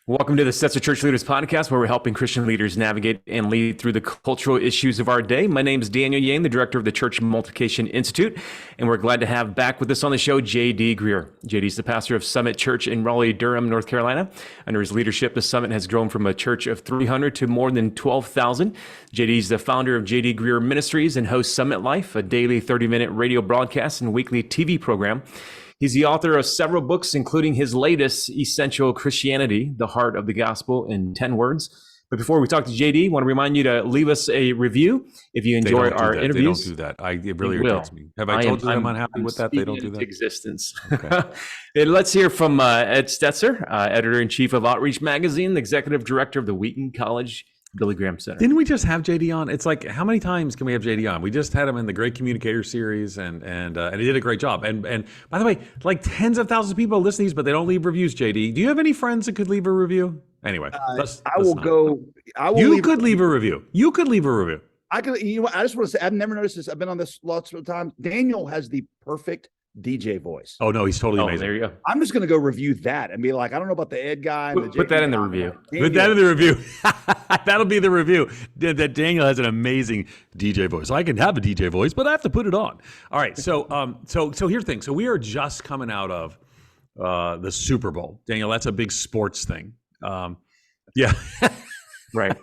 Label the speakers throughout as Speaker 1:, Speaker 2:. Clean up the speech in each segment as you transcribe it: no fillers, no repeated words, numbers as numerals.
Speaker 1: Welcome to the Stetzer ChurchLeaders Podcast, where we're helping Christian leaders navigate and lead through the cultural issues of our day. My name is Daniel Yang, the director of the Church Multiplication Institute, and we're glad to have back with us on the show JD Greear. JD is the pastor of Summit Church in Raleigh-Durham, North Carolina. Under his leadership, the Summit has grown from a church of 300 to more than 12,000. JD is the founder of JD Greear Ministries and hosts Summit Life, a daily 30-minute radio broadcast and weekly TV program. He's the author of several books, including his latest, Essential Christianity, The Heart of the Gospel in 10 Words. But before we talk to JD, I want to remind you to leave us a review if you enjoy our interviews.
Speaker 2: They don't do that. It really irritates me. Have I told you I'm unhappy with that? They don't do that?
Speaker 1: Existence.
Speaker 2: Okay.
Speaker 1: And let's hear from Ed Stetzer, editor-in-chief of Outreach Magazine, executive director of the Wheaton College Billy Graham Center.
Speaker 2: Didn't we just have JD on? It's like, how many times can we have JD on? We just had him in the Great Communicator series, and he did a great job. And by the way, like tens of thousands of people listen to these, but they don't leave reviews. JD, do you have any friends that could leave a review? Anyway, You could leave a review.
Speaker 3: I could. You know what? I just want to say, I've never noticed this. I've been on this lots of times. Daniel has the perfect DJ voice.
Speaker 2: Oh no, he's totally amazing.
Speaker 1: There you go.
Speaker 3: I'm just going to go review that and be like, I don't know about the Ed guy.
Speaker 1: Put that in the review.
Speaker 2: Put that in the review. That'll be the review. That Daniel has an amazing DJ voice. I can have a DJ voice, but I have to put it on. All right. So here's the thing. So we are just coming out of the Super Bowl. Daniel, that's a big sports thing. Yeah.
Speaker 1: Right.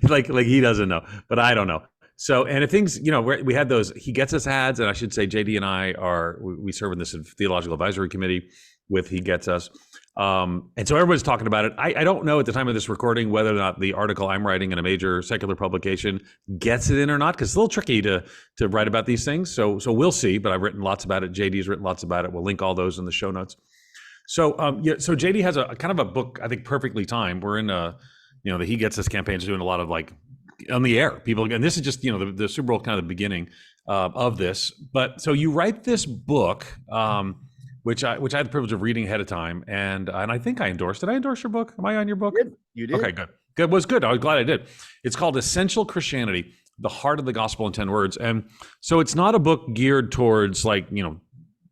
Speaker 2: like he doesn't know, but I don't know. So, and if things, we had those, he gets us ads, and I should say JD and I we serve in this theological advisory committee with He Gets Us. And so everybody's talking about it. I don't know at the time of this recording whether or not the article I'm writing in a major secular publication gets it in or not, because it's a little tricky to write about these things. So we'll see, but I've written lots about it. JD's written lots about it. We'll link all those in the show notes. So, so JD has a kind of a book, I think, perfectly timed. We're in the He Gets Us campaign is doing a lot of like on the air people, and this is just the Super Bowl kind of the beginning of this. But so you write this book, which I had the privilege of reading ahead of time, and I think I endorsed. Did I endorse your book? Am I on your book?
Speaker 3: You did.
Speaker 2: Okay, good. Good was good. I was glad I did. It's called Essential Christianity: The Heart of the Gospel in 10 Words, and so it's not a book geared towards like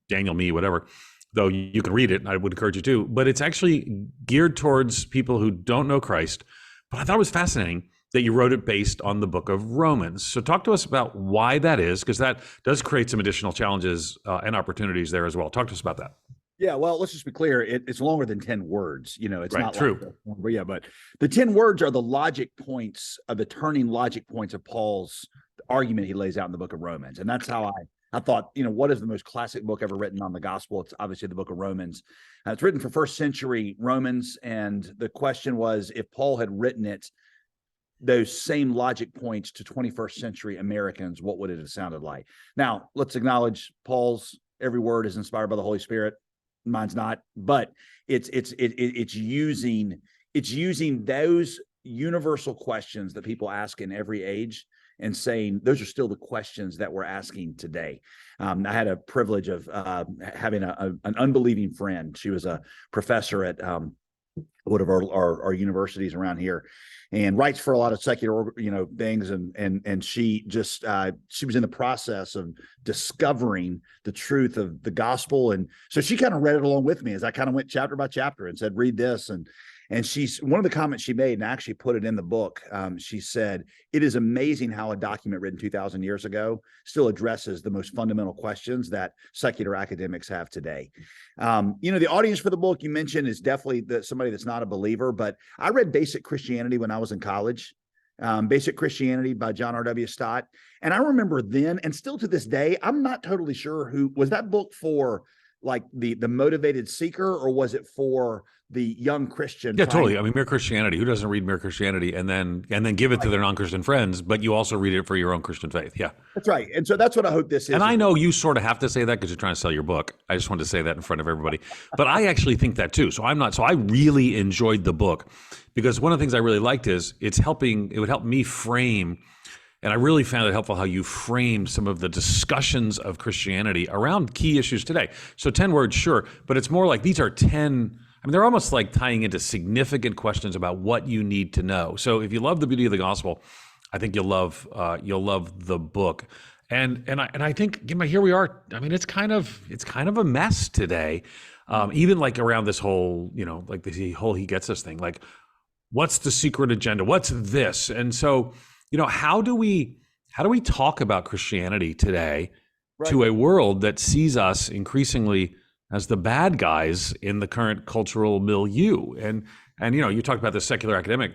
Speaker 2: Daniel, me, whatever. Though you can read it, and I would encourage you to. But it's actually geared towards people who don't know Christ. But I thought it was fascinating that you wrote it based on the book of Romans. So talk to us about why that is, because that does create some additional challenges and opportunities there as well. Talk to us about that.
Speaker 3: Yeah, well, let's just be clear. It's longer than 10 words. It's
Speaker 2: right,
Speaker 3: not
Speaker 2: true.
Speaker 3: But the 10 words are the logic points of the turning logic points of Paul's argument he lays out in the book of Romans. And that's how I thought, what is the most classic book ever written on the gospel? It's obviously the book of Romans. It's written for first century Romans. And the question was, if Paul had written it, those same logic points to 21st century Americans, what would it have sounded like? Now, let's acknowledge Paul's every word is inspired by the Holy Spirit. Mine's not, but it's using those universal questions that people ask in every age and saying those are still the questions that we're asking today. I had a privilege of having an unbelieving friend. She was a professor at one of our universities around here, and writes for a lot of secular things, and she just she was in the process of discovering the truth of the gospel, and so she kind of read it along with me as I kind of went chapter by chapter and said, read this, and she's one of the comments she made, and I actually put it in the book. She said, it is amazing how a document written 2,000 years ago still addresses the most fundamental questions that secular academics have today. The audience for the book you mentioned is definitely somebody that's not a believer, but I read Basic Christianity when I was in college. Basic Christianity by John R.W. Stott. And I remember then, and still to this day, I'm not totally sure who was that book for, like the motivated seeker, or was it for the young Christian?
Speaker 2: Yeah, totally. I mean, Mere Christianity. Who doesn't read Mere Christianity and then give it to their non-Christian friends, but you also read it for your own Christian faith? Yeah,
Speaker 3: that's right. And so that's what I hope this is.
Speaker 2: And I know you sort of have to say that because you're trying to sell your book. I just wanted to say that in front of everybody. But I actually think that too. So I really enjoyed the book because one of the things I really liked is it would help me frame. And I really found it helpful how you framed some of the discussions of Christianity around key issues today. So 10 words, sure, but it's more like these are 10, they're almost like tying into significant questions about what you need to know. So if you love the beauty of the gospel, I think you'll love the book. And I think here we are. I mean, it's kind of a mess today. Even like around this whole, like the whole he gets us thing, like what's the secret agenda? What's this? And so, how do we talk about Christianity today to a world that sees us increasingly as the bad guys in the current cultural milieu? And you talked about the secular academic.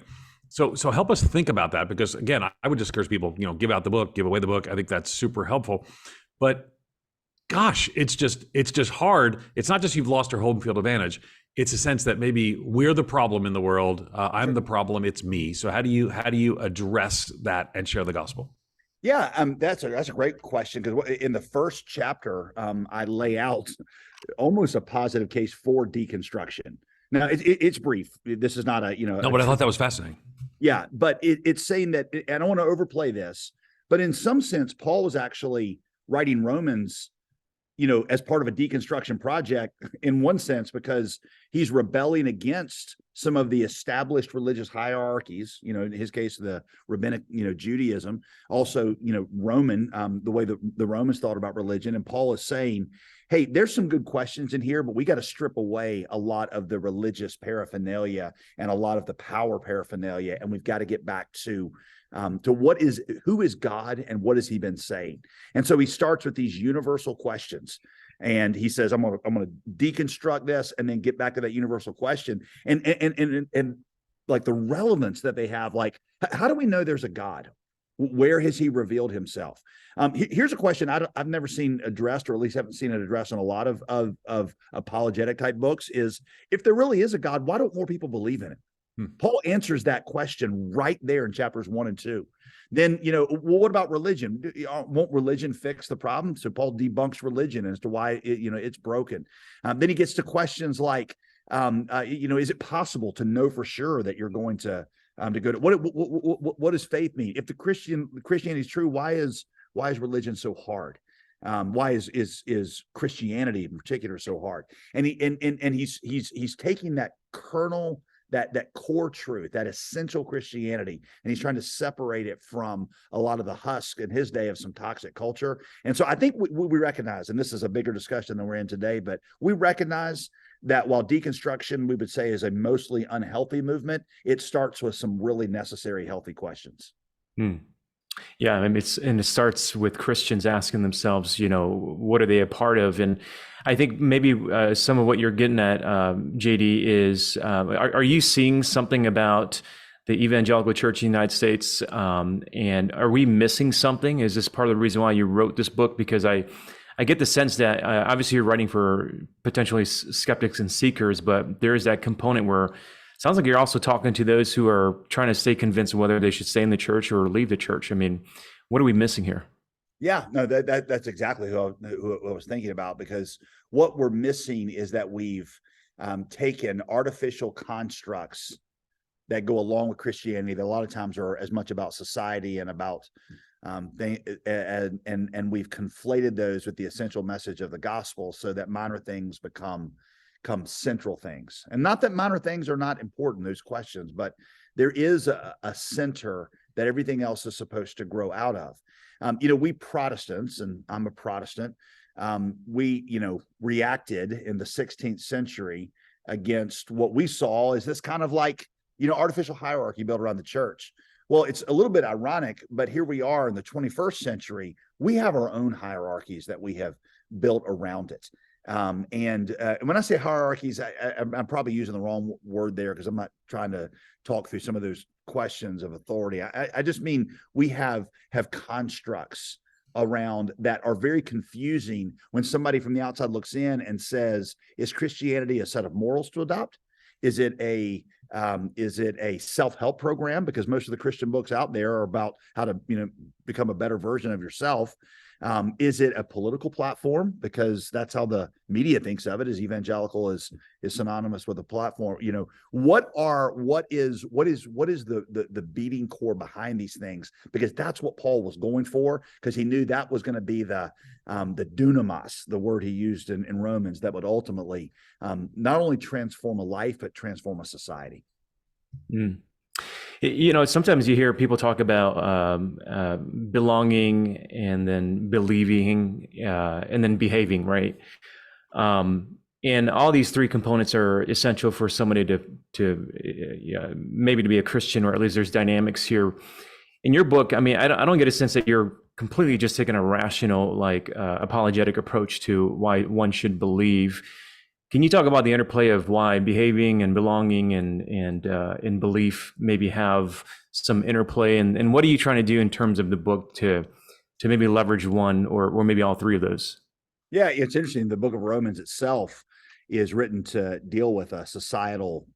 Speaker 2: So help us think about that, because again, I would just encourage people, give out the book, give away the book. I think that's super helpful. But gosh, it's just hard. It's not just you've lost your home field advantage. It's a sense that maybe we're the problem in the world. I'm the problem. It's me. So how do you address that and share the gospel?
Speaker 3: Yeah, that's a great question, because in the first chapter, I lay out almost a positive case for deconstruction. Now it's brief. This is not
Speaker 2: No, but I thought that was fascinating.
Speaker 3: Yeah, but it's saying that, and I don't want to overplay this, but in some sense, Paul was actually writing Romans, as part of a deconstruction project in one sense, because he's rebelling against some of the established religious hierarchies, in his case, the rabbinic, Judaism, also, Roman, the way the Romans thought about religion. And Paul is saying, hey, there's some good questions in here, but we got to strip away a lot of the religious paraphernalia and a lot of the power paraphernalia. And we've got to get back to who is God and what has he been saying? And so he starts with these universal questions, and he says, I'm going to deconstruct this and then get back to that universal question and like the relevance that they have. Like, how do we know there's a God? Where has he revealed himself? Here's a question I've never seen addressed, or at least haven't seen it addressed in a lot of apologetic type books, is if there really is a God, why don't more people believe in it? Paul answers that question right there in chapters 1 and 2. Then, well, what about religion? Won't religion fix the problem? So Paul debunks religion as to why it's broken. Then he gets to questions like, is it possible to know for sure that you're going to go to what does faith mean? If Christianity is true, why is religion so hard? Why is Christianity in particular so hard? And he's taking that kernel, that core truth, that essential Christianity, and he's trying to separate it from a lot of the husk in his day of some toxic culture. And so I think we recognize, and this is a bigger discussion than we're in today, but we recognize that while deconstruction, we would say, is a mostly unhealthy movement, it starts with some really necessary, healthy questions.
Speaker 1: Yeah, I mean, it starts with Christians asking themselves, what are they a part of? And I think maybe some of what you're getting at, JD, is are you seeing something about the evangelical church in the United States? And are we missing something? Is this part of the reason why you wrote this book? Because I get the sense that obviously you're writing for potentially skeptics and seekers, but there is that component where it sounds like you're also talking to those who are trying to stay convinced of whether they should stay in the church or leave the church. I mean, what are we missing here?
Speaker 3: Yeah, no, that's exactly who I was thinking about, because what we're missing is that we've taken artificial constructs that go along with Christianity that a lot of times are as much about society and about and we've conflated those with the essential message of the gospel, so that minor things become central things. And not that minor things are not important, those questions, but there is a center that everything else is supposed to grow out of. We Protestants, and I'm a Protestant, we reacted in the 16th century against what we saw as this kind of like, artificial hierarchy built around the church. Well, it's a little bit ironic, but here we are in the 21st century. We have our own hierarchies that we have built around it. And when I say hierarchies, I'm probably using the wrong word there, because I'm not trying to talk through some of those questions of authority. I just mean we have constructs around that are very confusing when somebody from the outside looks in and says, is Christianity a set of morals to adopt? Is it a self-help program? Because most of the Christian books out there are about how to, become a better version of yourself. Is it a political platform? Because that's how the media thinks of it, as evangelical is synonymous with a platform. What is the beating core behind these things? Because that's what Paul was going for, because he knew that was going to be the dunamis, the word he used in Romans, that would ultimately not only transform a life, but transform a society.
Speaker 1: Sometimes you hear people talk about belonging and then believing and then behaving, right? And all these three components are essential for somebody to maybe to be a Christian, or at least there's dynamics here. In your book, I mean, I don't get a sense that you're completely just taking a rational, like apologetic approach to why one should believe. Can you talk about the interplay of why behaving and belonging and belief maybe have some interplay, and what are you trying to do in terms of the book to maybe leverage one or maybe all three of those?
Speaker 3: Yeah, it's interesting. The book of Romans itself is written to deal with a societal,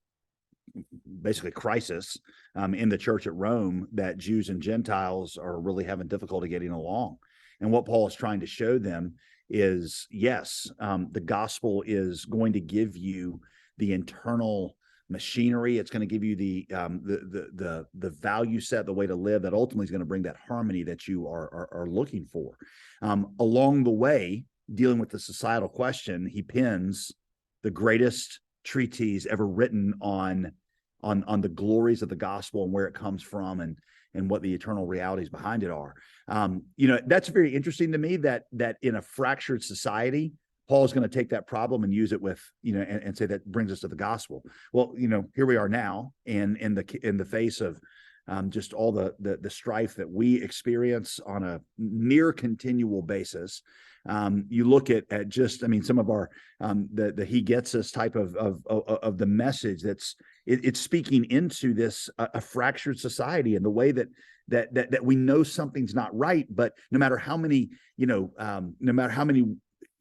Speaker 3: basically, crisis in the church at Rome, that Jews and Gentiles are really having difficulty getting along. And what Paul is trying to show them is, yes, the gospel is going to give you the internal machinery. It's going to give you the value set, the way to live that ultimately is going to bring that harmony that you are looking for. Along the way, dealing with the societal question, he pens the greatest treatise ever written on the glories of the gospel and where it comes from and what the eternal realities behind it are. That's very interesting to me that in a fractured society, Paul is going to take that problem and use it with, and say that brings us to the gospel. Well, here we are now, and in the face of just all the strife that we experience on a near continual basis. You look at just, some of our the he gets us type of the message it's speaking into this a fractured society, and the way that we know something's not right, but no matter how many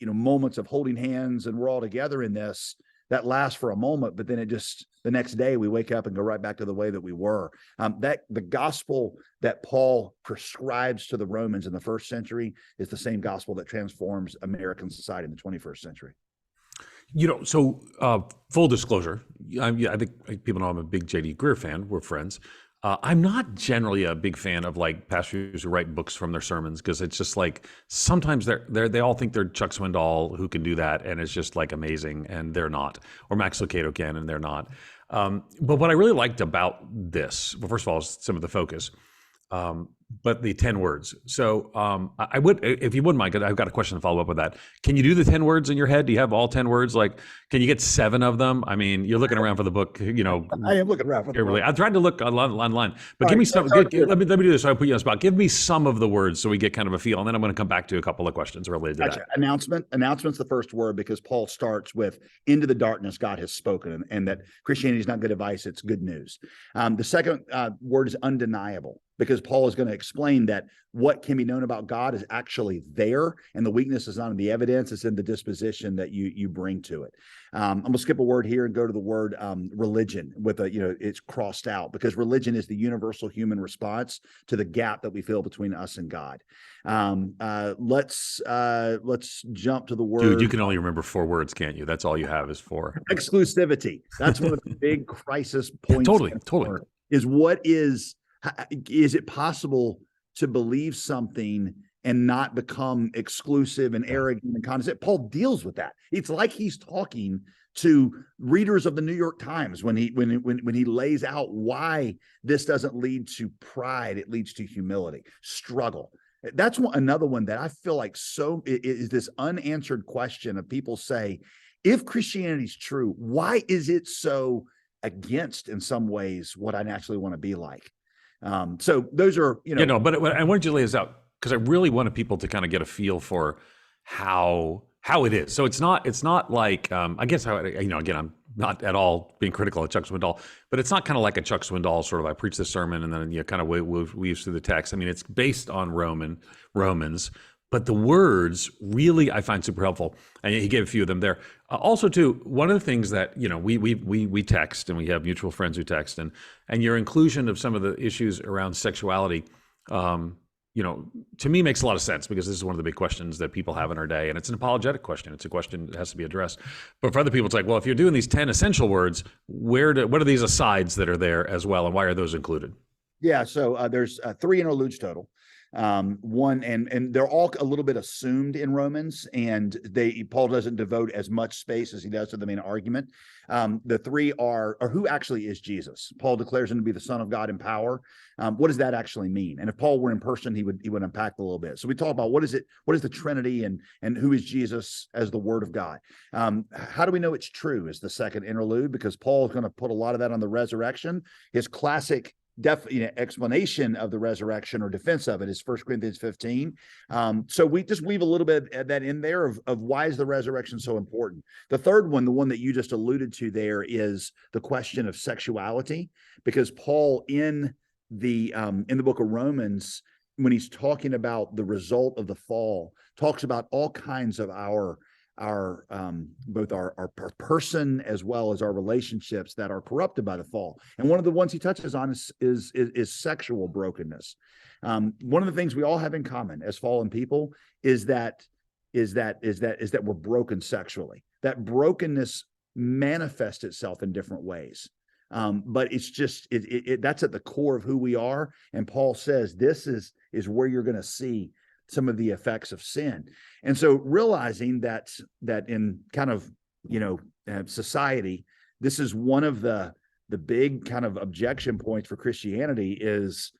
Speaker 3: moments of holding hands and we're all together in this, that lasts for a moment, but then the next day we wake up and go right back to the way that we were. That the gospel that Paul prescribes to the Romans in the first century is the same gospel that transforms American society in the 21st century.
Speaker 2: So full disclosure, I think people know I'm a big JD Greear fan. We're friends. I'm not generally a big fan of like pastors who write books from their sermons, because it's just like sometimes they all think they're Chuck Swindoll who can do that, and it's just like amazing, and they're not, or Max Lucado can, and they're not. But what I really liked about this, well, first of all, is some of the focus, but the 10 words. So I would, if you wouldn't mind, because I've got a question to follow up with that. Can you do the 10 words in your head? Do you have all 10 words? Like, can you get 7 of them? I mean, you're looking around for the book,
Speaker 3: I am looking around for the book.
Speaker 2: I'm trying to look online, but give me some. Let me do this. So I put you on the spot. Give me some of the words so we get kind of a feel, and then I'm going to come back to a couple of questions related to that.
Speaker 3: Announcement's the first word, because Paul starts with "Into the darkness God has spoken," and that Christianity is not good advice; it's good news. The second word is undeniable, because Paul is going to explain that what can be known about God is actually there, and the weakness is not in the evidence, it's in the disposition that you bring to it. I'm going to skip a word here and go to the word religion with it's crossed out, because religion is the universal human response to the gap that we feel between us and God. Let's jump to the word.
Speaker 2: Dude, you can only remember 4 words, can't you? That's all you have is 4.
Speaker 3: Exclusivity. That's one of the big crisis points.
Speaker 2: Totally.
Speaker 3: Is it possible to believe something and not become exclusive and arrogant and condescending? Paul deals with that. It's like he's talking to readers of the New York Times when he lays out why this doesn't lead to pride, it leads to humility, struggle. That's another one that I feel like is this unanswered question of people say, if Christianity is true, why is it so against, in some ways, what I naturally want to be like? So those are,
Speaker 2: but I wanted you to lay this out, because I really wanted people to kind of get a feel for how it is. So it's not like, I guess how, again, I'm not at all being critical of Chuck Swindoll, but it's not kind of like a Chuck Swindoll sort of, I preach this sermon and then kind of weaves through the text. I mean, it's based on Romans, but the words really I find super helpful, and he gave a few of them there. Also, too, one of the things that we text, and we have mutual friends who text, and your inclusion of some of the issues around sexuality, to me makes a lot of sense, because this is one of the big questions that people have in our day, and it's an apologetic question. It's a question that has to be addressed. But for other people, it's like, well, if you're doing these 10 essential words, what are these asides that are there as well, and why are those included?
Speaker 3: Yeah, so there's 3 interludes total. One, and they're all a little bit assumed in Romans, and Paul doesn't devote as much space as he does to the main argument. The three are who actually is Jesus? Paul declares him to be the Son of God in power. What does that actually mean? And if Paul were in person, he would unpack a little bit. So we talk about what is the Trinity, and who is Jesus as the Word of God. How do we know it's true is the second interlude, because Paul is going to put a lot of that on the resurrection. His classic explanation of the resurrection or defense of it is 1 Corinthians 15. So we just weave a little bit of that in there of why is the resurrection so important. The third one, the one that you just alluded to there, is the question of sexuality, because Paul in the book of Romans, when he's talking about the result of the fall, talks about all kinds of our both our person as well as our relationships that are corrupted by the fall. And one of the ones he touches on is sexual brokenness. One of the things we all have in common as fallen people is that we're broken sexually. That brokenness manifests itself in different ways. But it's just that's at the core of who we are. And Paul says this is where you're going to see some of the effects of sin. And so realizing that in kind of, society, this is one of the big kind of objection points for Christianity is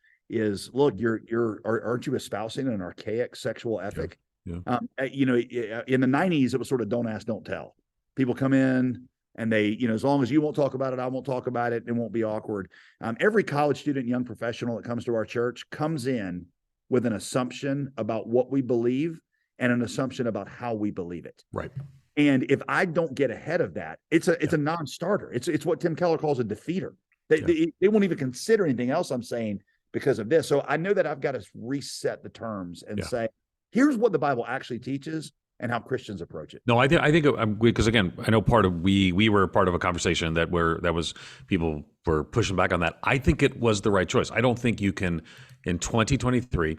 Speaker 3: look, aren't you espousing an archaic sexual ethic?
Speaker 2: Yeah.
Speaker 3: In the 90s, it was sort of don't ask, don't tell. People come in and they, as long as you won't talk about it, I won't talk about it. It won't be awkward. Every college student, young professional that comes to our church comes in with an assumption about what we believe and an assumption about how we believe it.
Speaker 2: Right.
Speaker 3: And if I don't get ahead of that, it's a non-starter. It's what Tim Keller calls a defeater. They won't even consider anything else I'm saying because of this. So I know that I've got to reset the terms and say, here's what the Bible actually teaches and how Christians approach it.
Speaker 2: No, I think because again, I know we were part of a conversation that was people were pushing back on that. I think it was the right choice. I don't think you can in 2023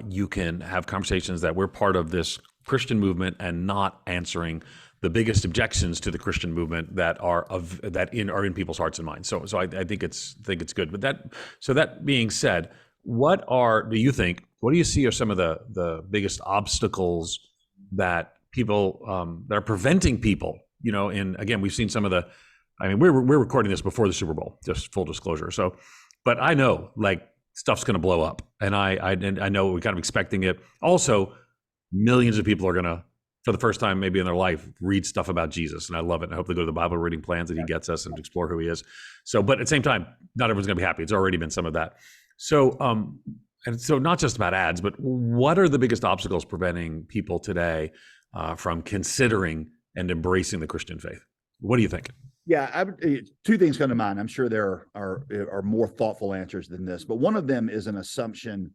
Speaker 2: you can have conversations that we're part of this Christian movement and not answering the biggest objections to the Christian movement that are in people's hearts and minds. So I think it's good. But that being said, what do you see are some of the biggest obstacles that people that are preventing people, and again, we've seen some of we're recording this before the Super Bowl, just full disclosure. So, but I know stuff's going to blow up, and I know we're kind of expecting it. Also, millions of people are going to, for the first time maybe in their life, read stuff about Jesus, and I love it. And I hope they go to the Bible reading plans that he gets us and explore who he is. So, but at the same time, not everyone's going to be happy. It's already been some of that. So, and so not just about ads, but what are the biggest obstacles preventing people today from considering and embracing the Christian faith? What do you think?
Speaker 3: Yeah, two things come to mind. I'm sure there are more thoughtful answers than this, but one of them is an assumption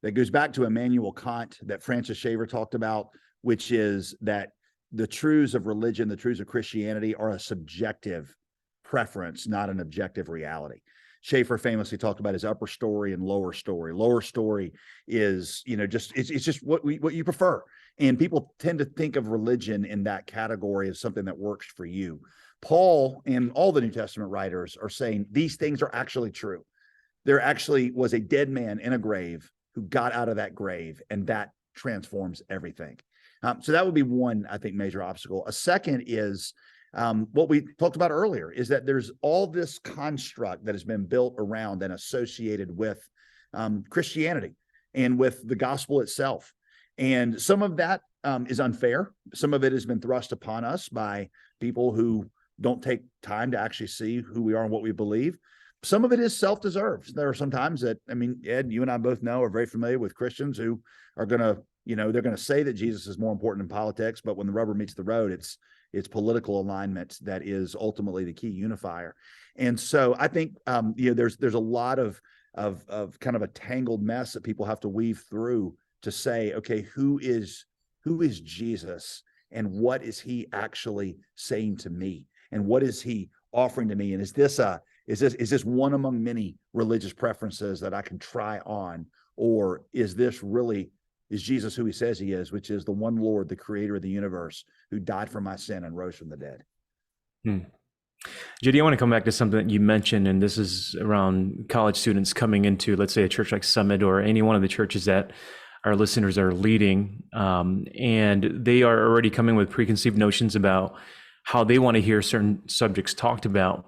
Speaker 3: that goes back to Immanuel Kant that Francis Schaeffer talked about, which is that the truths of religion, the truths of Christianity are a subjective preference, not an objective reality. Schaeffer famously talked about his upper story and lower story. Lower story is, it's just what you prefer. And people tend to think of religion in that category as something that works for you. Paul and all the New Testament writers are saying these things are actually true. There actually was a dead man in a grave who got out of that grave, and that transforms everything. So that would be one, I think, major obstacle. A second is what we talked about earlier, is that there's all this construct that has been built around and associated with Christianity and with the gospel itself. And some of that is unfair. Some of it has been thrust upon us by people who don't take time to actually see who we are and what we believe. Some of it is self-deserved. There are some times that, Ed, you and I both know, are very familiar with Christians who are going to, they're going to say that Jesus is more important in politics, but when the rubber meets the road, it's political alignment that is ultimately the key unifier. And so I think, there's a lot of kind of a tangled mess that people have to weave through to say, okay, who is Jesus and what is he actually saying to me? And what is he offering to me? And is this one among many religious preferences that I can try on? Or is Jesus who he says he is, which is the one Lord, the creator of the universe, who died for my sin and rose from the dead?
Speaker 1: JD, I want to come back to something that you mentioned, and this is around college students coming into, let's say, a church like Summit or any one of the churches that our listeners are leading, and they are already coming with preconceived notions about how they want to hear certain subjects talked about.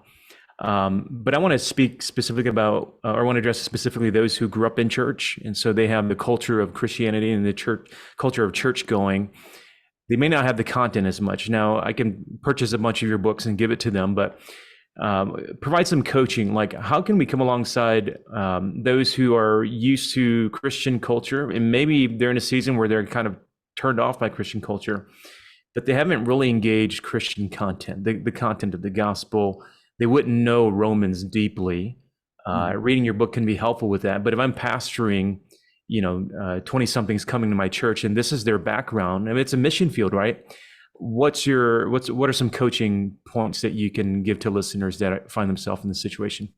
Speaker 1: But I want to speak specifically about, or I want to address specifically those who grew up in church, and so they have the culture of Christianity and the church culture of church going. They may not have the content as much. Now, I can purchase a bunch of your books and give it to them, but provide some coaching. Like, how can we come alongside those who are used to Christian culture, and maybe they're in a season where they're kind of turned off by Christian culture, but they haven't really engaged Christian content, the content of the gospel. They wouldn't know Romans deeply. Reading your book can be helpful with that. But if I'm pastoring, 20-somethings coming to my church, and this is their background, I mean, it's a mission field, right? What are some coaching points that you can give to listeners that find themselves in this situation?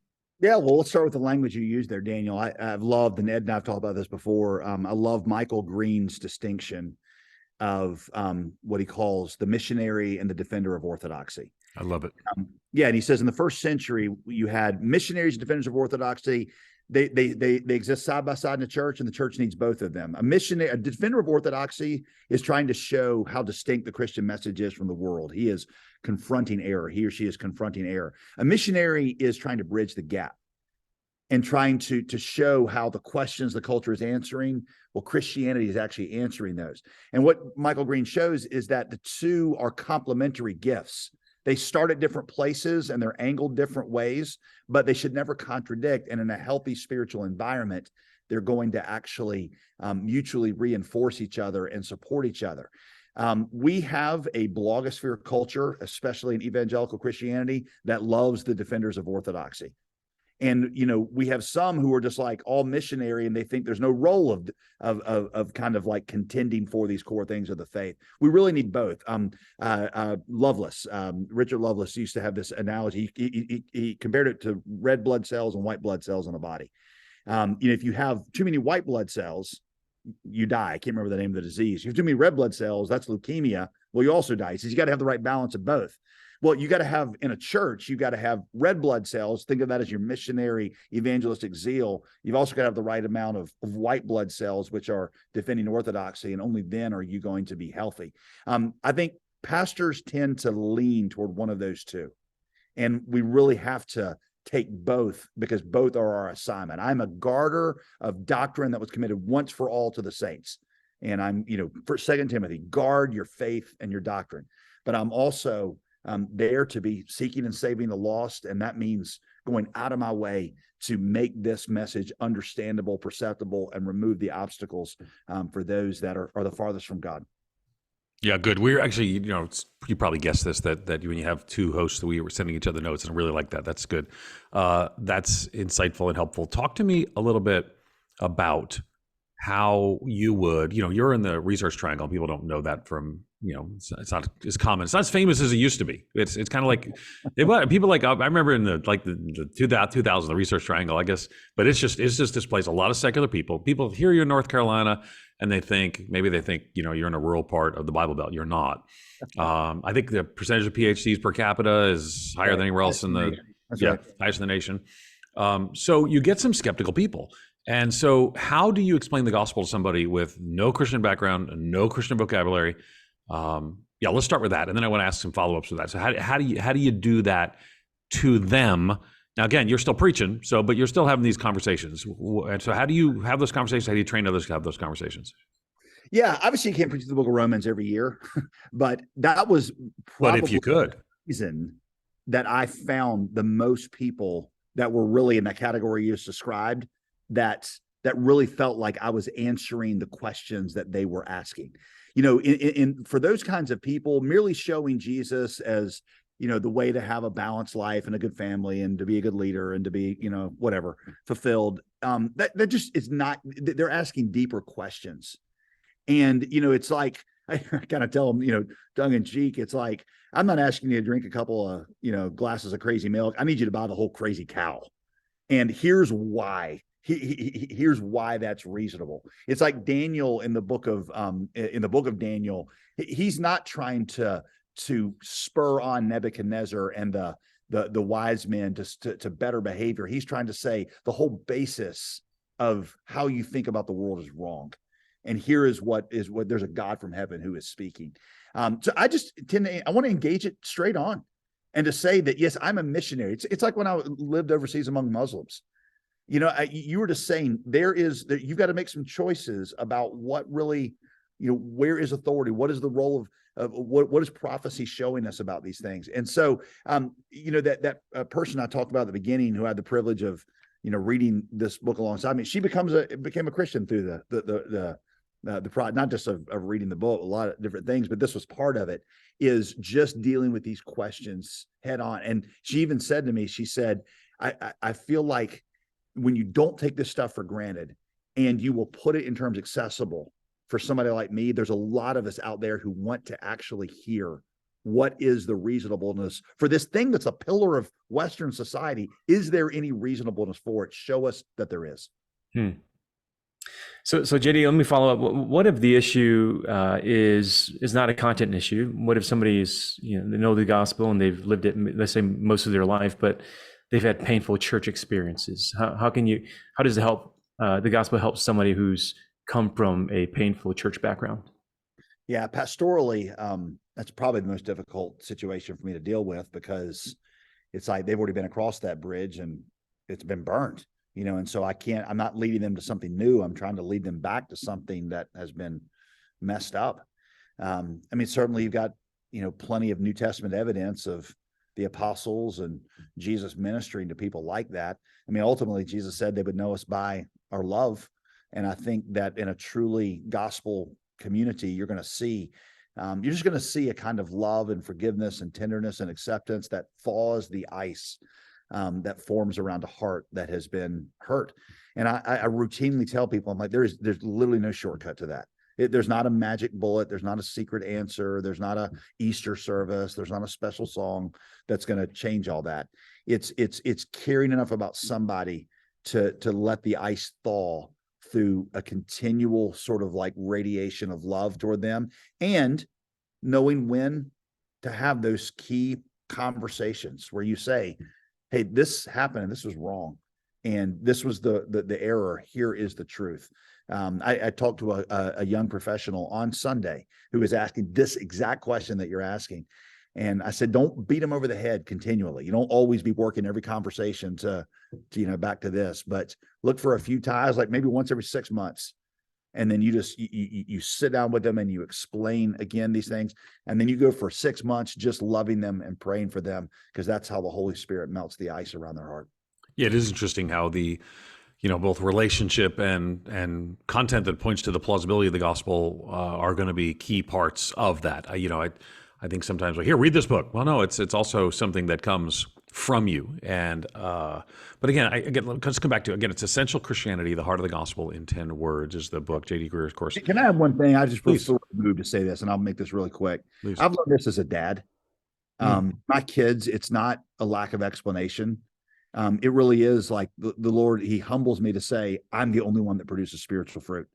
Speaker 3: Yeah, well, let's start with the language you used there, Daniel. I've loved, and Ed and I've talked about this before. I love Michael Green's distinction of what he calls the missionary and the defender of orthodoxy.
Speaker 2: I love it.
Speaker 3: Yeah, and he says in the first century, you had missionaries and defenders of orthodoxy. They exist side by side in the church, and the church needs both of them. A defender of orthodoxy is trying to show how distinct the Christian message is from the world. He is confronting error. He or she is confronting error. A missionary is trying to bridge the gap and trying to show how the questions the culture is answering, well, Christianity is actually answering those. And what Michael Green shows is that the two are complementary gifts. They start at different places and they're angled different ways, but they should never contradict. And in a healthy spiritual environment, they're going to actually mutually reinforce each other and support each other. We have a blogosphere culture, especially in evangelical Christianity, that loves the defenders of orthodoxy. And, we have some who are just like all missionary, and they think there's no role of kind of like contending for these core things of the faith. We really need both. Lovelace, Richard Lovelace used to have this analogy. He compared it to red blood cells and white blood cells in the body. If you have too many white blood cells, you die. I can't remember the name of the disease. You have too many red blood cells, that's leukemia. Well, you also die. He says you got to have the right balance of both. Well, you got to have in a church, you got to have red blood cells. Think of that as your missionary evangelistic zeal. You've also got to have the right amount of white blood cells, which are defending orthodoxy, and only then are you going to be healthy. I think pastors tend to lean toward one of those two, and we really have to take both because both are our assignment. I'm a guarder of doctrine that was committed once for all to the saints. And I'm, for 2 Timothy, guard your faith and your doctrine. But I'm also there to be seeking and saving the lost. And that means going out of my way to make this message understandable, perceptible, and remove the obstacles for those that are the farthest from God.
Speaker 2: Yeah, good. We're actually, you probably guessed this, that when you have two hosts, we were sending each other notes, and I really like that. That's good. That's insightful and helpful. Talk to me a little bit about how you would, you're in the research triangle. People don't know that from, it's not as common. It's not as famous as it used to be. It's kind of like, people like, I remember in the 2000, the research triangle, I guess, but it's just this place, a lot of secular people. People here, you're in North Carolina, and maybe they think, you're in a rural part of the Bible Belt. You're not. I think the percentage of PhDs per capita is higher than anywhere else in the, highest in the nation. So you get some skeptical people. And so how do you explain the gospel to somebody with no Christian background, no Christian vocabulary? Let's start with that. And then I want to ask some follow-ups with that. So how do you do that to them? Now, again, you're still preaching, but you're still having these conversations. And so how do you have those conversations? How do you train others to have those conversations?
Speaker 3: Yeah, obviously you can't preach the book of Romans every year, but that was probably
Speaker 2: if you could.
Speaker 3: the reason that I found the most people that were really in that category you just described, that really felt like I was answering the questions that they were asking. For those kinds of people, merely showing Jesus as, the way to have a balanced life and a good family and to be a good leader and to be, whatever, fulfilled, that just is not, they're asking deeper questions. And, it's like, I kind of tell them, tongue in cheek, it's like, I'm not asking you to drink a couple of, glasses of crazy milk. I need you to buy the whole crazy cow. And here's why. Here's why that's reasonable. It's like Daniel in the book of Daniel. He's not trying to spur on Nebuchadnezzar and the the wise men to better behavior. He's trying to say the whole basis of how you think about the world is wrong. And here is what there's a God from heaven who is speaking. So I just I want to engage it straight on and to say that, yes, I'm a missionary. It's like when I lived overseas among Muslims. You were just saying you've got to make some choices about what really, where is authority? What is the role of what is prophecy showing us about these things? And so, that person I talked about at the beginning who had the privilege of, reading this book alongside me, she became a Christian through the not just of reading the book, a lot of different things, but this was part of it, is just dealing with these questions head on. And she even said to me, she said, I feel like when you don't take this stuff for granted and you will put it in terms accessible for somebody like me, there's a lot of us out there who want to actually hear what is the reasonableness for this thing that's a pillar of Western society. Is there any reasonableness for it? Show us that there is.
Speaker 1: So JD, let me follow up. What if the issue is not a content issue? What if somebody's, they know the gospel and they've lived it, let's say, most of their life, but they've had painful church experiences? How does the gospel help somebody who's come from a painful church background?
Speaker 3: Yeah, pastorally, that's probably the most difficult situation for me to deal with, because it's like they've already been across that bridge and it's been burned, and so I'm not leading them to something new. I'm trying to lead them back to something that has been messed up. Certainly you've got, plenty of New Testament evidence of the apostles and Jesus ministering to people like that. Ultimately Jesus said they would know us by our love. And I think that in a truly gospel community, you're just going to see a kind of love and forgiveness and tenderness and acceptance that thaws the ice that forms around a heart that has been hurt. And I routinely tell people, I'm like, there's literally no shortcut to that. There's not a magic bullet. There's not a secret answer. There's not a Easter service. There's not a special song that's going to change all that. It's caring enough about somebody to let the ice thaw through a continual sort of like radiation of love toward them, and knowing when to have those key conversations where you say, hey, this happened and this was wrong, and this was the error. Here is the truth. I talked to a young professional on Sunday who was asking this exact question that you're asking. And I said, don't beat them over the head continually. You don't always be working every conversation to back to this, but look for a few times, like maybe once every 6 months. And then you sit down with them and you explain again these things. And then you go for 6 months, just loving them and praying for them, because that's how the Holy Spirit melts the ice around their heart. Yeah,
Speaker 2: it is interesting how the, both relationship and content that points to the plausibility of the gospel are going to be key parts of that. I think sometimes read this book. Well, no, it's also something that comes from you. And but again, let's come back to it's Essential Christianity, the Heart of the Gospel in 10 Words is the book, JD Greear's course.
Speaker 3: Can I have one thing? I just feel moved to say this, and I'll make this really quick. Please. I've learned this as a dad. My kids, it's not a lack of explanation. It really is like the Lord, he humbles me to say, I'm the only one that produces spiritual fruit.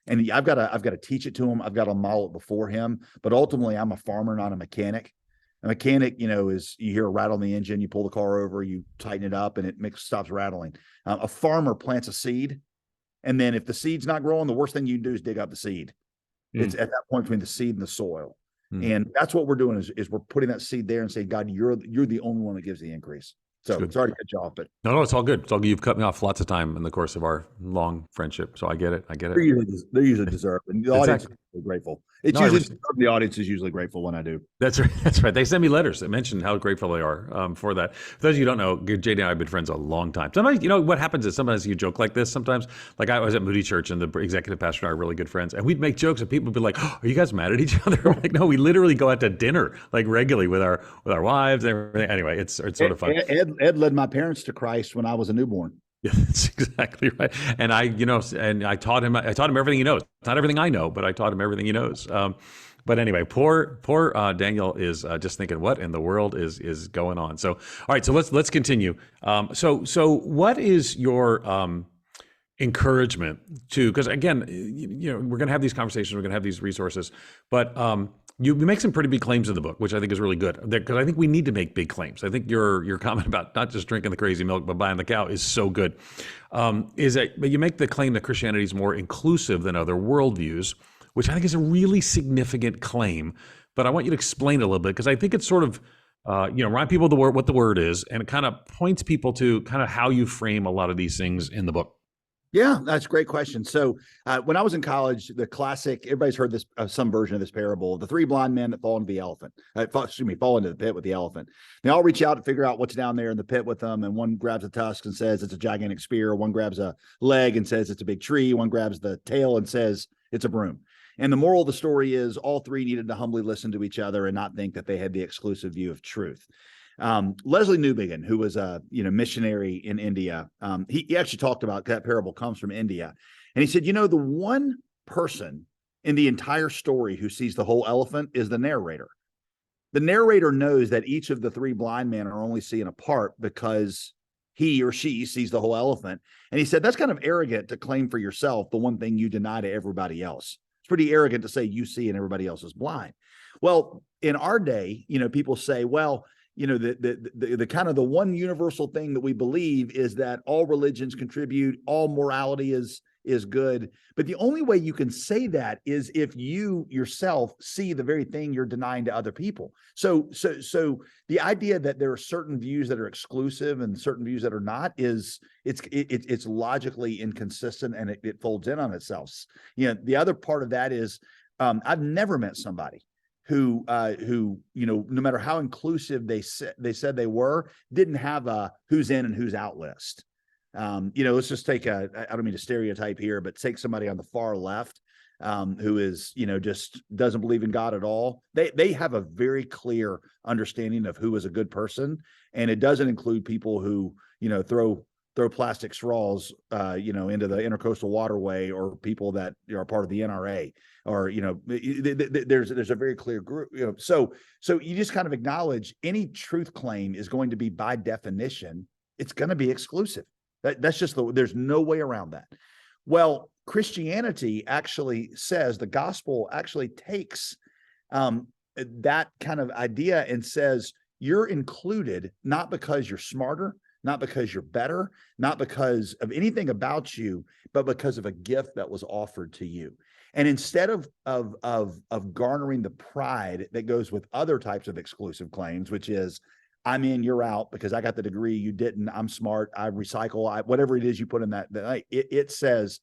Speaker 3: And I've got to teach it to him. I've got to model it before him. But ultimately, I'm a farmer, not a mechanic. A mechanic, is you hear a rattle in the engine, you pull the car over, you tighten it up, and it stops rattling. A farmer plants a seed, and then if the seed's not growing, the worst thing you can do is dig up the seed. It's at that point between the seed and the soil. And that's what we're doing is we're putting that seed there and saying, God, you're the only one that gives the increase. So sorry to cut you off, but
Speaker 2: no, it's all good. It's all good. You've cut me off lots of time in the course of our long friendship, so I get it.
Speaker 3: They're usually deserved, and the audience is grateful. The audience is usually grateful when I do.
Speaker 2: That's right. That's right. They send me letters that mention how grateful they are for that. For those of you who don't know, JD and I have been friends a long time. Sometimes, what happens is sometimes you joke like this. Sometimes, like I was at Moody Church, and the executive pastor and I are really good friends, and we'd make jokes, and people would be like, "Oh, are you guys mad at each other?" I'm like, no, we literally go out to dinner like regularly with our wives and everything. Anyway, it's sort of fun.
Speaker 3: Ed led my parents to Christ when I was a newborn.
Speaker 2: Yeah, that's exactly right. And I taught him everything he knows. Not everything I know, but I taught him everything he knows. But anyway, poor Daniel is just thinking, what in the world is going on? So, all right, so let's continue. So what is your encouragement to? Because again, we're going to have these conversations, we're going to have these resources, but You make some pretty big claims in the book, which I think is really good, because I think we need to make big claims. I think your comment about not just drinking the crazy milk but buying the cow is so good. But you make the claim that Christianity is more inclusive than other worldviews, which I think is a really significant claim. But I want you to explain it a little bit, because I think it's sort of remind people what the word is, and it kind of points people to kind of how you frame a lot of these things in the book.
Speaker 3: Yeah, that's a great question. So when I was in college, the classic, everybody's heard this, some version of this parable, the three blind men that fall into the elephant, fall into the pit with the elephant. They all reach out to figure out what's down there in the pit with them. And one grabs a tusk and says it's a gigantic spear. One grabs a leg and says it's a big tree. One grabs the tail and says it's a broom. And the moral of the story is all three needed to humbly listen to each other and not think that they had the exclusive view of truth. Leslie Newbigin, who was a missionary in India, he actually talked about that parable comes from India, and he said, the one person in the entire story who sees the whole elephant is the narrator. The narrator knows that each of the three blind men are only seeing a part because he or she sees the whole elephant, and he said that's kind of arrogant to claim for yourself the one thing you deny to everybody else. It's pretty arrogant to say you see and everybody else is blind. Well, in our day, people say, well, the kind of the one universal thing that we believe is that all religions contribute, all morality is good. But the only way you can say that is if you yourself see the very thing you're denying to other people. So the idea that there are certain views that are exclusive and certain views that are not it's logically inconsistent, and it folds in on itself. The other part of that is I've never met somebody who no matter how inclusive they said they were, didn't have a who's in and who's out list. Let's just take I don't mean to stereotype here, but take somebody on the far left who is, just doesn't believe in God at all. They have a very clear understanding of who is a good person, and it doesn't include people who, throw plastic straws, into the intercoastal waterway, or people that are part of the NRA, or, there's a very clear group, so you just kind of acknowledge any truth claim is going to be, by definition, it's going to be exclusive. That's just there's no way around that. Well, Christianity actually says, the gospel actually takes that kind of idea and says you're included, not because you're smarter, not because you're better, not because of anything about you, but because of a gift that was offered to you. And instead of garnering the pride that goes with other types of exclusive claims, which is I'm in, you're out, because I got the degree, you didn't, I'm smart, I recycle, whatever it is you put in that, it says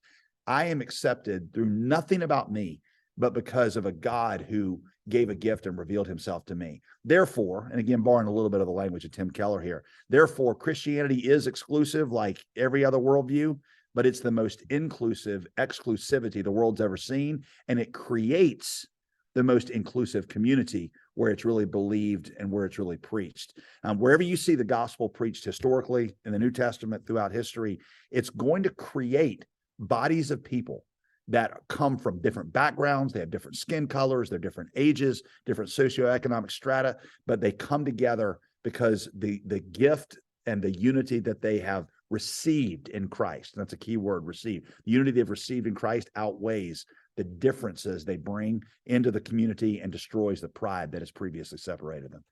Speaker 3: I am accepted through nothing about me, but because of a God who gave a gift and revealed himself to me. Therefore, and again, borrowing a little bit of the language of Tim Keller here, therefore, Christianity is exclusive like every other worldview, but it's the most inclusive exclusivity the world's ever seen. And it creates the most inclusive community where it's really believed and where it's really preached. Wherever you see the gospel preached historically in the New Testament throughout history, it's going to create bodies of people that come from different backgrounds. They have different skin colors, they're different ages, different socioeconomic strata, but they come together because the gift and the unity that they have received in Christ, and that's a key word, received. The unity they've received in Christ outweighs the differences they bring into the community and destroys the pride that has previously separated them.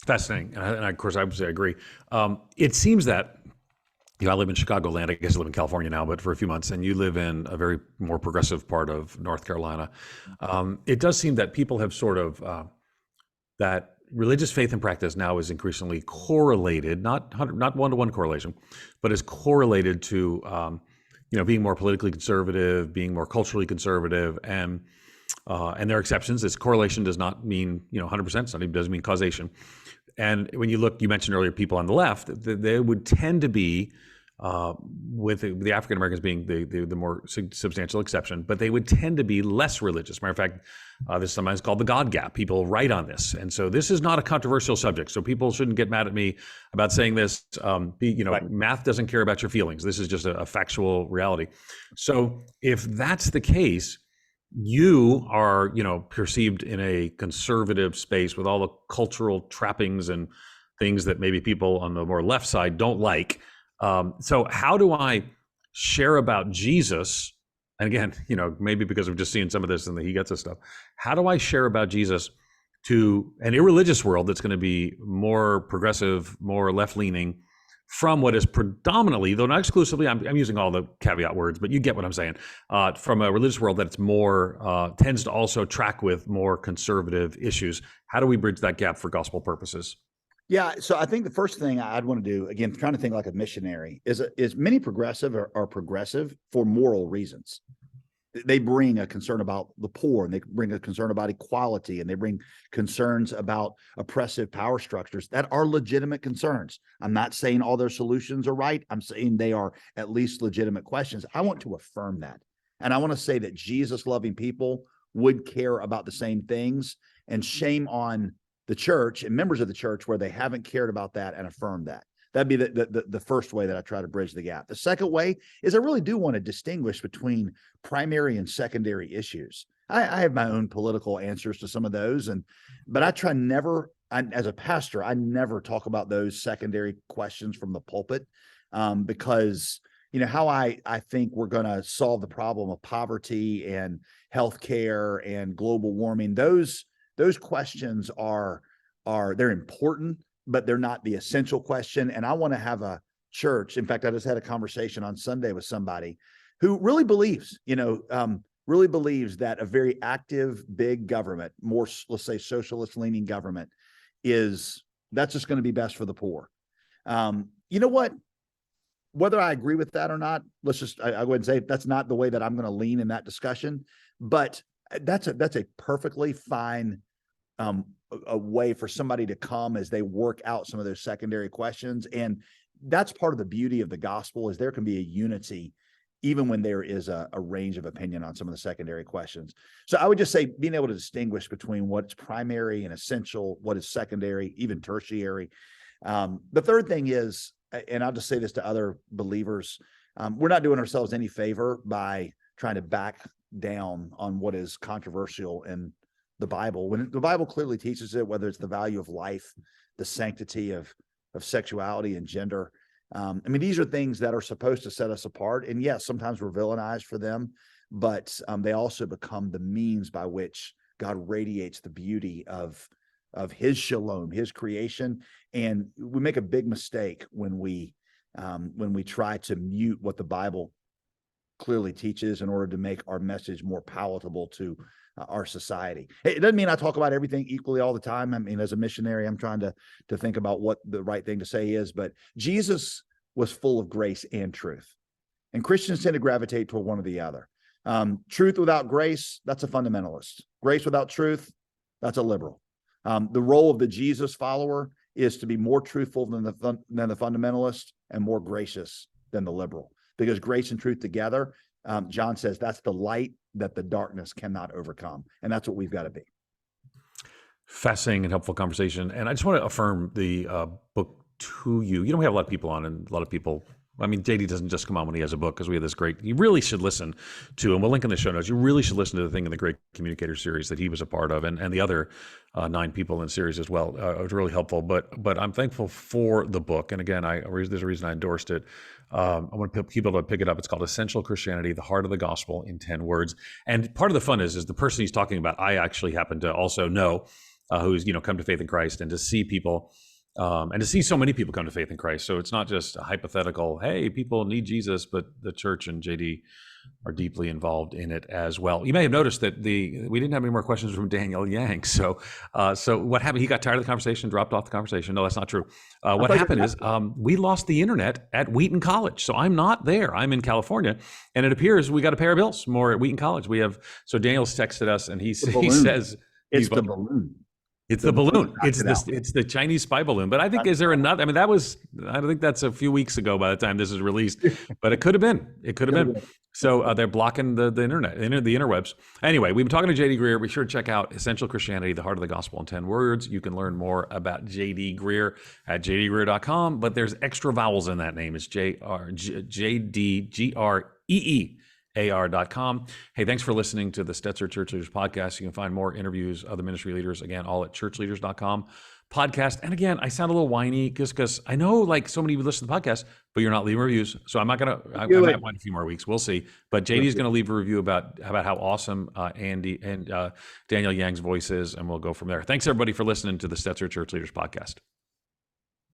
Speaker 2: Fascinating. And of course, I would say I agree. It seems that, I live in Chicagoland. I guess I live in California now, but for a few months, and you live in a very more progressive part of North Carolina. It does seem that people have sort of, that religious faith and practice now is increasingly correlated, not one-to-one correlation, but is correlated to, being more politically conservative, being more culturally conservative, and there are exceptions. This correlation does not mean 100%. It doesn't mean causation. And when you look, you mentioned earlier people on the left, they would tend to be, with the African Americans being the more substantial exception, but they would tend to be less religious. Matter of fact, this is sometimes called the God gap. People write on this, and so this is not a controversial subject. So people shouldn't get mad at me about saying this. Right. Math doesn't care about your feelings. This is just a factual reality. So if that's the case, you are, perceived in a conservative space with all the cultural trappings and things that maybe people on the more left side don't like. So how do I share about Jesus? And again, maybe because of just seeing some of this and the He Gets Us stuff, how do I share about Jesus to an irreligious world that's going to be more progressive, more left-leaning, from what is predominantly, though not exclusively, I'm using all the caveat words, but you get what I'm saying, from a religious world that's more, tends to also track with more conservative issues. How do we bridge that gap for gospel purposes?
Speaker 3: Yeah, so I think the first thing I'd want to do, again, trying to think like a missionary, is many progressive are progressive for moral reasons. They bring a concern about the poor, and they bring a concern about equality, and they bring concerns about oppressive power structures that are legitimate concerns. I'm not saying all their solutions are right. I'm saying they are at least legitimate questions. I want to affirm that. And I want to say that Jesus-loving people would care about the same things, and shame on the church and members of the church where they haven't cared about that and affirmed that. That'd be the first way that I try to bridge the gap. The second way is I really do want to distinguish between primary and secondary issues. I have my own political answers to some of those, but I try never, as a pastor, I never talk about those secondary questions from the pulpit, because how I think we're going to solve the problem of poverty and healthcare and global warming. Those questions they're important, but they're not the essential question. And I want to have a church. In fact, I just had a conversation on Sunday with somebody who really believes that a very active, big government, more, let's say, socialist leaning government, that's just going to be best for the poor. You know what? Whether I agree with that or not, I go ahead and say that's not the way that I'm going to lean in that discussion, but that's a perfectly fine a way for somebody to come as they work out some of those secondary questions. And that's part of the beauty of the gospel, is there can be a unity even when there is a range of opinion on some of the secondary questions. So I would just say being able to distinguish between what's primary and essential, what is secondary, even tertiary. The third thing is, and I'll just say this to other believers, we're not doing ourselves any favor by trying to back down on what is controversial in the Bible, when the Bible clearly teaches it, whether it's the value of life, the sanctity of sexuality and gender. These are things that are supposed to set us apart. And yes, sometimes we're villainized for them, but they also become the means by which God radiates the beauty of his shalom, his creation. And we make a big mistake when we try to mute what the Bible clearly teaches in order to make our message more palatable to our society. It doesn't mean I talk about everything equally all the time. As a missionary, I'm trying to think about what the right thing to say is, but Jesus was full of grace and truth, and Christians tend to gravitate toward one or the other. Truth without grace, that's a fundamentalist. Grace without truth, that's a liberal. The role of the Jesus follower is to be more truthful than the fundamentalist and more gracious than the liberal, because grace and truth together, John says, that's the light that the darkness cannot overcome. And that's what we've got to be.
Speaker 2: Fascinating and helpful conversation. And I just want to affirm the book to you. We have a lot of people on, and a lot of people, JD doesn't just come on when he has a book, because we have this great, you really should listen to, and we'll link in the show notes, you really should listen to the thing in the Great Communicator series that he was a part of, and the other 9 people in the series as well. It was really helpful, but I'm thankful for the book. And again, there's a reason I endorsed it. I want people to pick it up. It's called Essential Christianity, the Heart of the Gospel in 10 Words. And part of the fun is the person he's talking about, I actually happen to also know, who's, come to faith in Christ, and to see people, and to see so many people come to faith in Christ. So it's not just a hypothetical, hey, people need Jesus, but the church and JD are deeply involved in it as well. You may have noticed that we didn't have any more questions from Daniel Yang. So what happened? He got tired of the conversation, dropped off the conversation. No, that's not true. What happened is we lost the internet at Wheaton College. So I'm not there. I'm in California, and it appears we got to pay our bills more at Wheaton College. So Daniel's texted us, and he says
Speaker 3: it's the balloon.
Speaker 2: It's the balloon. It's the Chinese spy balloon. But I think, is there another? I don't think that's a few weeks ago by the time this is released, but it could have been. It could have been. So they're blocking the internet, the interwebs. Anyway, we've been talking to JD Greear. Be sure to check out Essential Christianity, the Heart of the Gospel in 10 Words. You can learn more about JD Greear at JDGreear.com, but there's extra vowels in that name. It's JDGREE. ar.com. Hey, thanks for listening to the Stetzer Church Leaders Podcast. You can find more interviews, other ministry leaders, again, all at ChurchLeaders.com podcast. And again, I sound a little whiny just because I know like so many of you listen to the podcast, but you're not leaving reviews. So I'm not going to, I might want a few more weeks. We'll see. But JD is going to leave a review about how awesome Andy and Daniel Yang's voice is, and we'll go from there. Thanks everybody for listening to the Stetzer Church Leaders Podcast.